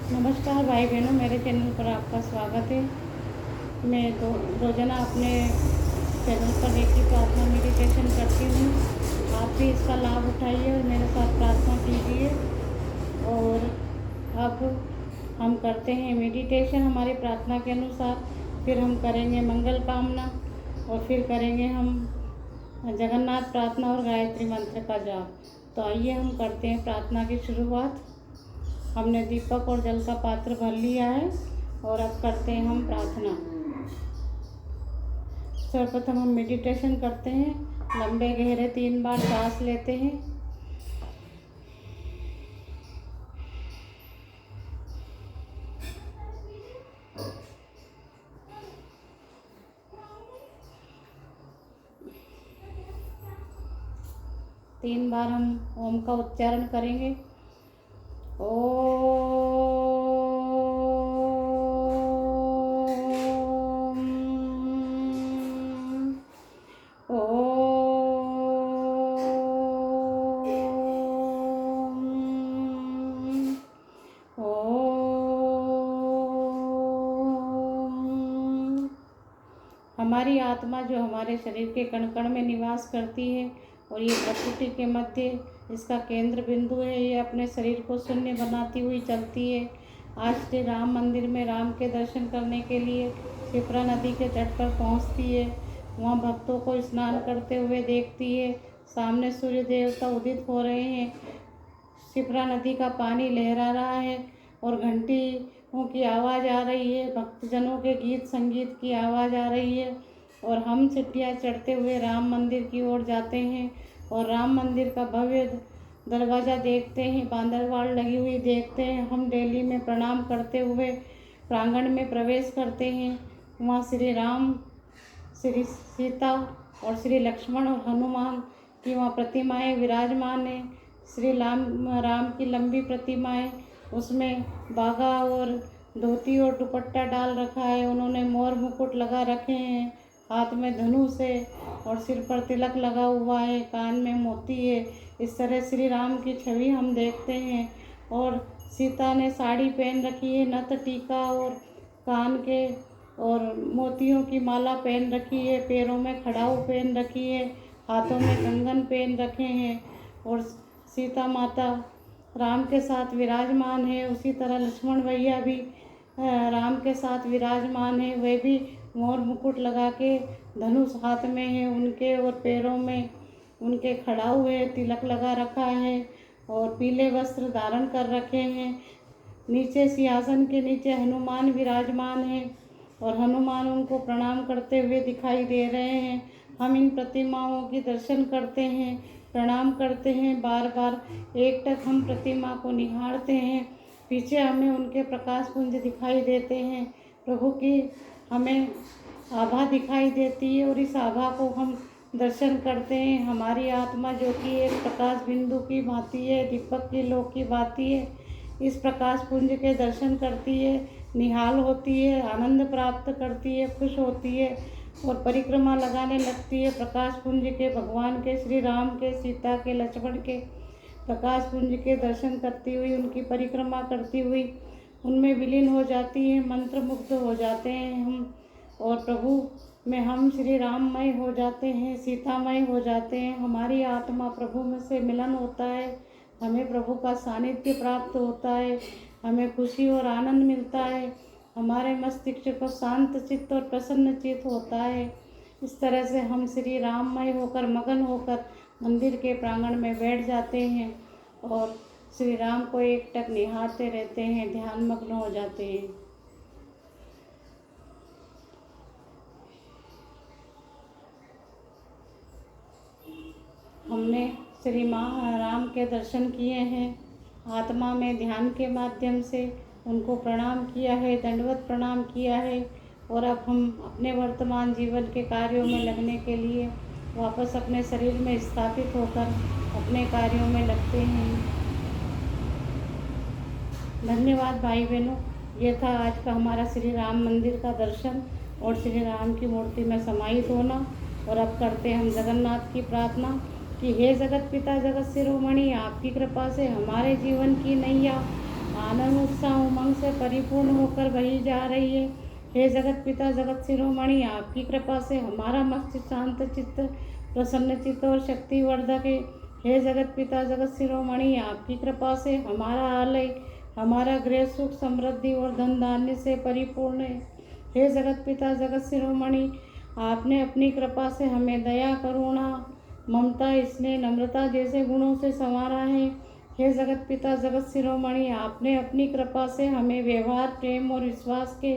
नमस्कार भाई बहनों, मेरे चैनल पर आपका स्वागत है। मैं रोज़ाना अपने चैनल पर एक ही प्रार्थना मेडिटेशन करती हूँ। आप भी इसका लाभ उठाइए और मेरे साथ प्रार्थना कीजिए। और अब हम करते हैं मेडिटेशन हमारी प्रार्थना के अनुसार। फिर हम करेंगे मंगल कामना और फिर करेंगे हम जगन्नाथ प्रार्थना और गायत्री मंत्र का जाप। तो आइए हम करते हैं प्रार्थना की शुरुआत। हमने दीपक और जल का पात्र भर लिया है और अब करते हैं हम प्रार्थना। सर्वप्रथम हम मेडिटेशन करते हैं। लंबे गहरे 3 बार सांस लेते हैं। तीन बार हम ओम का उच्चारण करेंगे। ओम हमारी आत्मा जो हमारे शरीर के कण कण में निवास करती है और ये प्रकृति के मध्य इसका केंद्र बिंदु है। ये अपने शरीर को शून्य बनाती हुई चलती है। आज श्री राम मंदिर में राम के दर्शन करने के लिए क्षिप्रा नदी के तट पर पहुंचती है। वहां भक्तों को स्नान करते हुए देखती है। सामने सूर्य देवता उदित हो रहे हैं। क्षिप्रा नदी का पानी लहरा रहा है और घंटियों की आवाज़ आ रही है। भक्तजनों के गीत संगीत की आवाज़ आ रही है और हम सीढ़ियाँ चढ़ते हुए राम मंदिर की ओर जाते हैं और राम मंदिर का भव्य दरवाज़ा देखते हैं। बांदरवाड़ लगी हुई देखते हैं। हम दिल्ली में प्रणाम करते हुए प्रांगण में प्रवेश करते हैं। वहाँ श्री राम, श्री सीता और श्री लक्ष्मण और हनुमान की वहाँ प्रतिमाएं विराजमान हैं। श्री राम की लंबी प्रतिमाएं, उसमें बागा और धोती और दुपट्टा डाल रखा है। उन्होंने मोर मुकुट लगा रखे हैं, हाथ में धनुष है और सिर पर तिलक लगा हुआ है, कान में मोती है। इस तरह श्री राम की छवि हम देखते हैं। और सीता ने साड़ी पहन रखी है, नथ टीका और कान के और मोतियों की माला पहन रखी है, पैरों में खड़ाऊ पहन रखी है, हाथों में कंगन पहन रखे हैं। और सीता माता राम के साथ विराजमान है। उसी तरह लक्ष्मण भैया भी राम के साथ विराजमान है। वे भी मोर मुकुट लगा के धनुष हाथ में है उनके, और पैरों में उनके खड़ाऊ है, तिलक लगा रखा है और पीले वस्त्र धारण कर रखे हैं। नीचे सिंहासन के नीचे हनुमान विराजमान है और हनुमान उनको प्रणाम करते हुए दिखाई दे रहे हैं। हम इन प्रतिमाओं की दर्शन करते हैं, प्रणाम करते हैं, बार बार एकटक हम प्रतिमा को निहारते हैं। पीछे हमें उनके प्रकाश पुंज दिखाई देते हैं। प्रभु की हमें आभा दिखाई देती है और इस आभा को हम दर्शन करते हैं। हमारी आत्मा जो कि एक प्रकाश बिंदु की भांति है, दीपक की लौ की भांति है, इस प्रकाश पुंज के दर्शन करती है, निहाल होती है, आनंद प्राप्त करती है, खुश होती है और परिक्रमा लगाने लगती है। प्रकाश पुंज के, भगवान के, श्री राम के, सीता के, लक्ष्मण के प्रकाश पुंज के दर्शन करती हुई, उनकी परिक्रमा करती हुई उनमें विलीन हो जाती है, मंत्रमुग्ध हो जाते हैं हम। और प्रभु में हम श्री राममय हो जाते हैं, सीतामय हो जाते हैं। हमारी आत्मा प्रभु में से मिलन होता है, हमें प्रभु का सानिध्य प्राप्त होता है, हमें खुशी और आनंद मिलता है, हमारे मस्तिष्क को शांत चित्त और प्रसन्न चित्त होता है। इस तरह से हम श्री राममय होकर, मगन होकर मंदिर के प्रांगण में बैठ जाते हैं और श्री राम को एकटक निहारते रहते हैं, ध्यान मग्न हो जाते हैं। हमने श्री राम के दर्शन किए हैं, आत्मा में ध्यान के माध्यम से उनको प्रणाम किया है, दंडवत प्रणाम किया है। और अब हम अपने वर्तमान जीवन के कार्यों में लगने के लिए वापस अपने शरीर में स्थापित होकर अपने कार्यों में लगते हैं। धन्यवाद भाई बहनों, ये था आज का हमारा श्री राम मंदिर का दर्शन और श्री राम की मूर्ति में समाहित होना। और अब करते हैं हम जगन्नाथ की प्रार्थना कि हे जगत पिता, जगत शिरोमणि, आपकी कृपा से हमारे जीवन की नैया आनंद उत्साह उमंग से परिपूर्ण होकर बही जा रही है। हे जगत पिता जगत शिरोमणि, आपकी कृपा से हमारा मस्तिष्क शांत चित्त, प्रसन्न चित्त और शक्तिवर्धक है। हे जगत पिता जगत शिरोमणि, आपकी कृपा से हमारा आलय, हमारा गृह सुख समृद्धि और धन धान्य से परिपूर्ण है। हे जगत पिता जगत शिरोमणि, आपने अपनी कृपा से हमें दया करुणा ममता स्नेह नम्रता जैसे गुणों से संवारा है। हे जगत पिता जगत शिरोमणि, आपने अपनी कृपा से हमें व्यवहार प्रेम और विश्वास के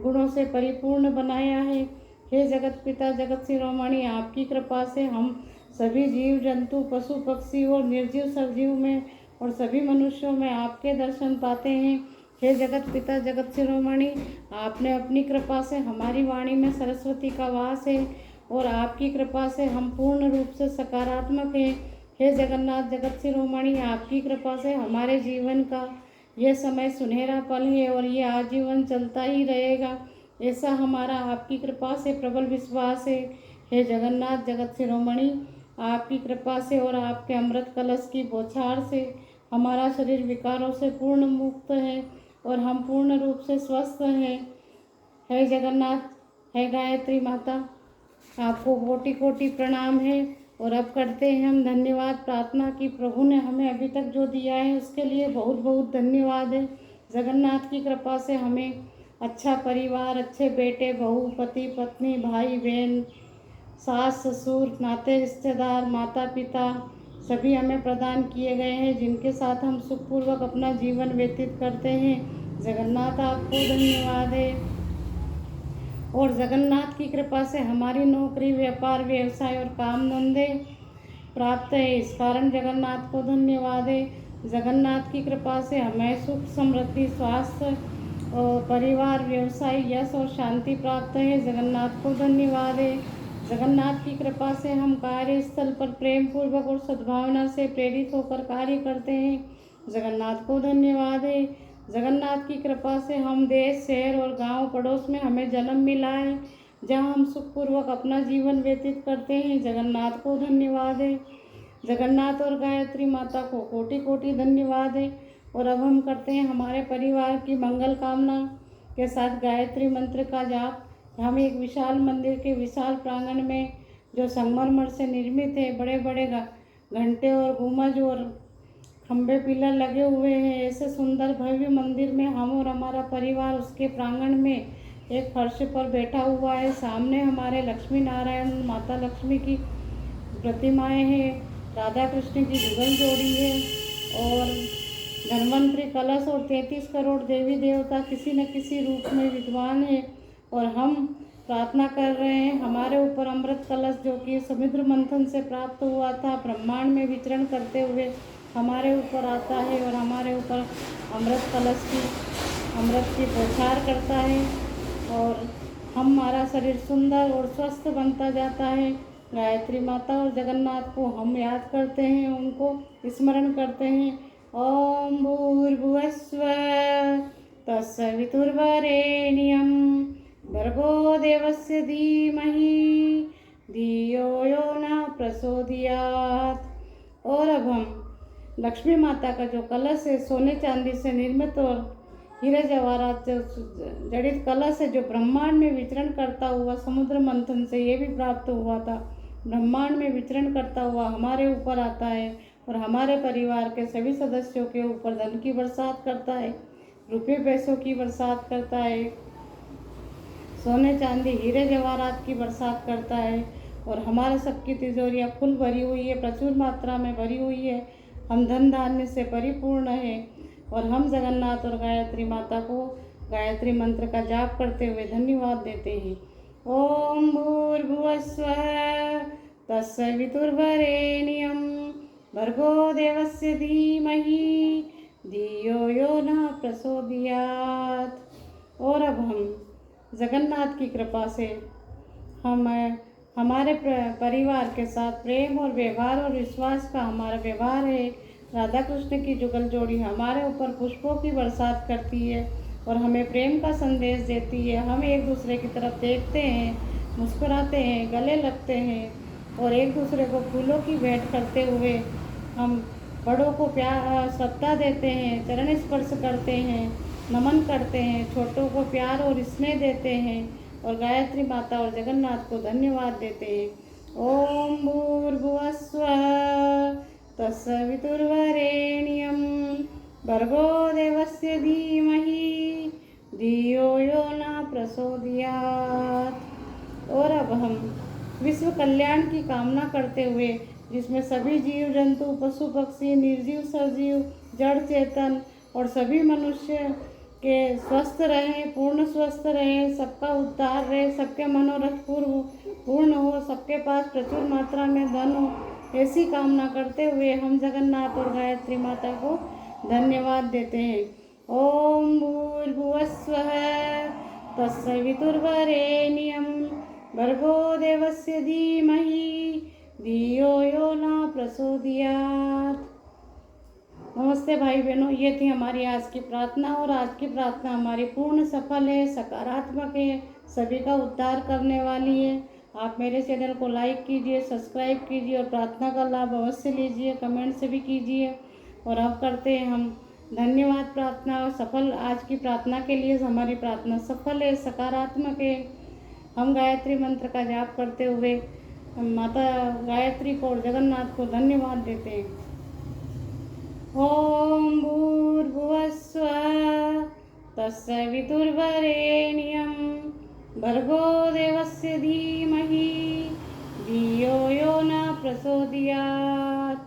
गुणों से परिपूर्ण बनाया है। हे जगत पिता जगत शिरोमणि, आपकी कृपा से हम सभी जीव जंतु पशु पक्षी और निर्जीव सजीव में और सभी मनुष्यों में आपके दर्शन पाते हैं। हे जगत पिता जगत शिरोमणि, आपने अपनी कृपा से हमारी वाणी में सरस्वती का वास है और आपकी कृपा से हम पूर्ण रूप से सकारात्मक हैं। हे जगन्नाथ जगत शिरोमणि, आपकी कृपा से हमारे जीवन का यह समय सुनहरा पल है और ये आजीवन चलता ही रहेगा, ऐसा हमारा आपकी कृपा से प्रबल विश्वास है। हे जगन्नाथ जगत शिरोमणि, आपकी कृपा से और आपके अमृत कलश की बौछार से हमारा शरीर विकारों से पूर्ण मुक्त है और हम पूर्ण रूप से स्वस्थ हैं। हे जगन्नाथ, हे गायत्री माता, आपको कोटि कोटि प्रणाम है। और अब करते हैं हम धन्यवाद प्रार्थना की। प्रभु ने हमें अभी तक जो दिया है उसके लिए बहुत बहुत धन्यवाद है। जगन्नाथ की कृपा से हमें अच्छा परिवार, अच्छे बेटे बहू, पति पत्नी, भाई बहन, सास ससुर, नाते रिश्तेदार, माता पिता सभी हमें प्रदान किए गए हैं, जिनके साथ हम सुखपूर्वक अपना जीवन व्यतीत करते हैं। जगन्नाथ आपको धन्यवाद है। और जगन्नाथ की कृपा से हमारी नौकरी, व्यापार, व्यवसाय और काम धंधे प्राप्त है, इस कारण जगन्नाथ को धन्यवाद है। जगन्नाथ की कृपा से हमें सुख समृद्धि स्वास्थ्य और परिवार, व्यवसाय, यश और शांति प्राप्त है, जगन्नाथ को धन्यवाद है। जगन्नाथ की कृपा से हम कार्यस्थल पर प्रेम पूर्वक और सद्भावना से प्रेरित होकर कार्य करते हैं, जगन्नाथ को धन्यवाद है। जगन्नाथ की कृपा से हम देश, शहर और गांव पड़ोस में हमें जन्म मिला है, जहां हम सुखपूर्वक अपना जीवन व्यतीत करते हैं, जगन्नाथ को धन्यवाद है। जगन्नाथ और गायत्री माता को कोटि कोटि धन्यवाद है। और अब हम करते हैं हमारे परिवार की मंगल कामना के साथ गायत्री मंत्र का जाप। हम एक विशाल मंदिर के विशाल प्रांगण में, जो संगमरमर से निर्मित है, बड़े बड़े घंटे और गुंबज और खंबे पिलर लगे हुए हैं, ऐसे सुंदर भव्य मंदिर में हम और हमारा परिवार उसके प्रांगण में एक फर्श पर बैठा हुआ है। सामने हमारे लक्ष्मी नारायण माता लक्ष्मी की प्रतिमाएं हैं, राधा कृष्ण की जुगल जोड़ी है और धन्वंतरी कलश और 33 करोड़ देवी देवता किसी न किसी रूप में विद्वान है। और हम प्रार्थना कर रहे हैं, हमारे ऊपर अमृत कलश जो कि समुद्र मंथन से प्राप्त हुआ था, ब्रह्मांड में विचरण करते हुए हमारे ऊपर आता है और हमारे ऊपर अमृत कलश की अमृत की बौछार करता है और हमारा शरीर सुंदर और स्वस्थ बनता जाता है। गायत्री माता और जगन्नाथ को हम याद करते हैं, उनको स्मरण करते हैं। ओम भूर्भुवस्सुः तत्सवितुर्वरेण्यं भर्गो देवस्य धीमहि धियो यो न प्रचोदयात्। और अब हम लक्ष्मी माता का जो कलश है, सोने चांदी से निर्मित और हीरे जवाहरात जड़ित कलश है, जो ब्रह्मांड में विचरण करता हुआ समुद्र मंथन से ये भी प्राप्त हुआ था, ब्रह्मांड में विचरण करता हुआ हमारे ऊपर आता है और हमारे परिवार के सभी सदस्यों के ऊपर धन की बरसात करता है, रुपये पैसों की बरसात करता है, सोने चांदी हीरे जवाहरात की बरसात करता है और हमारे सबकी तिजोरियाँ फुल भरी हुई है, प्रचुर मात्रा में भरी हुई है। हम धन धान्य से परिपूर्ण हैं और हम जगन्नाथ और गायत्री माता को गायत्री मंत्र का जाप करते हुए धन्यवाद देते हैं। ओम भूर्भुवस्सुः तत्सवितुर्वरेण्यं भर्गो देवस्य धीमहि धियो यो न प्रचोदयात्। और अब हम जगन्नाथ की कृपा से हम हमारे परिवार के साथ प्रेम और व्यवहार और विश्वास का हमारा व्यवहार है। राधा कृष्ण की जुगल जोड़ी हमारे ऊपर पुष्पों की बरसात करती है और हमें प्रेम का संदेश देती है। हम एक दूसरे की तरफ देखते हैं, मुस्कुराते हैं, गले लगते हैं और एक दूसरे को फूलों की भेंट करते हुए हम बड़ों को प्यार श्रद्धा देते हैं, चरण स्पर्श करते हैं, नमन करते हैं, छोटों को प्यार और स्नेह देते हैं और गायत्री माता और जगन्नाथ को धन्यवाद देते हैं। ओम भूर्भुवः स्वः तत्सवितुर्वरेण्यं भर्गो देवस्य धीमहि धियो यो न प्रचोदयात्। और अब हम विश्व कल्याण की कामना करते हुए, जिसमें सभी जीव जंतु, पशु पक्षी, निर्जीव सजीव, जड़ चेतन और सभी मनुष्य के स्वस्थ रहें, पूर्ण स्वस्थ रहें, सबका उद्धार रहे, सबके मनोरथ पूर्ण हो, सबके पास प्रचुर मात्रा में धन हो, ऐसी कामना करते हुए हम जगन्नाथ और गायत्री माता को धन्यवाद देते हैं। ओम भूर्भुवः स्वः तत्सवितुर्वरेण्यं भर्गो देवस्य धीमहि धियो यो न प्रचोदयात्। नमस्ते भाई बहनों, ये थी हमारी आज की प्रार्थना और आज की प्रार्थना हमारी पूर्ण सफल है, सकारात्मक है, सभी का उद्धार करने वाली है। आप मेरे चैनल को लाइक कीजिए, सब्सक्राइब कीजिए और प्रार्थना का लाभ अवश्य लीजिए, कमेंट से भी कीजिए। और अब करते हैं हम धन्यवाद प्रार्थना। और सफल आज की प्रार्थना के लिए हमारी प्रार्थना सफल है, सकारात्मक है। हम गायत्री मंत्र का जाप करते हुए माता गायत्री को और जगन्नाथ को धन्यवाद देते हैं। ओम भूर्भुवः स्वः तत्सवितुर्वरेण्यं भर्गो देवस्य धीमहि धियो यो न प्रचोदयात्।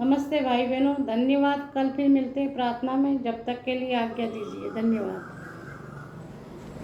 नमस्ते भाई बहनों, धन्यवाद। कल फिर मिलते हैं प्रार्थना में, जब तक के लिए आज्ञा दीजिए। धन्यवाद।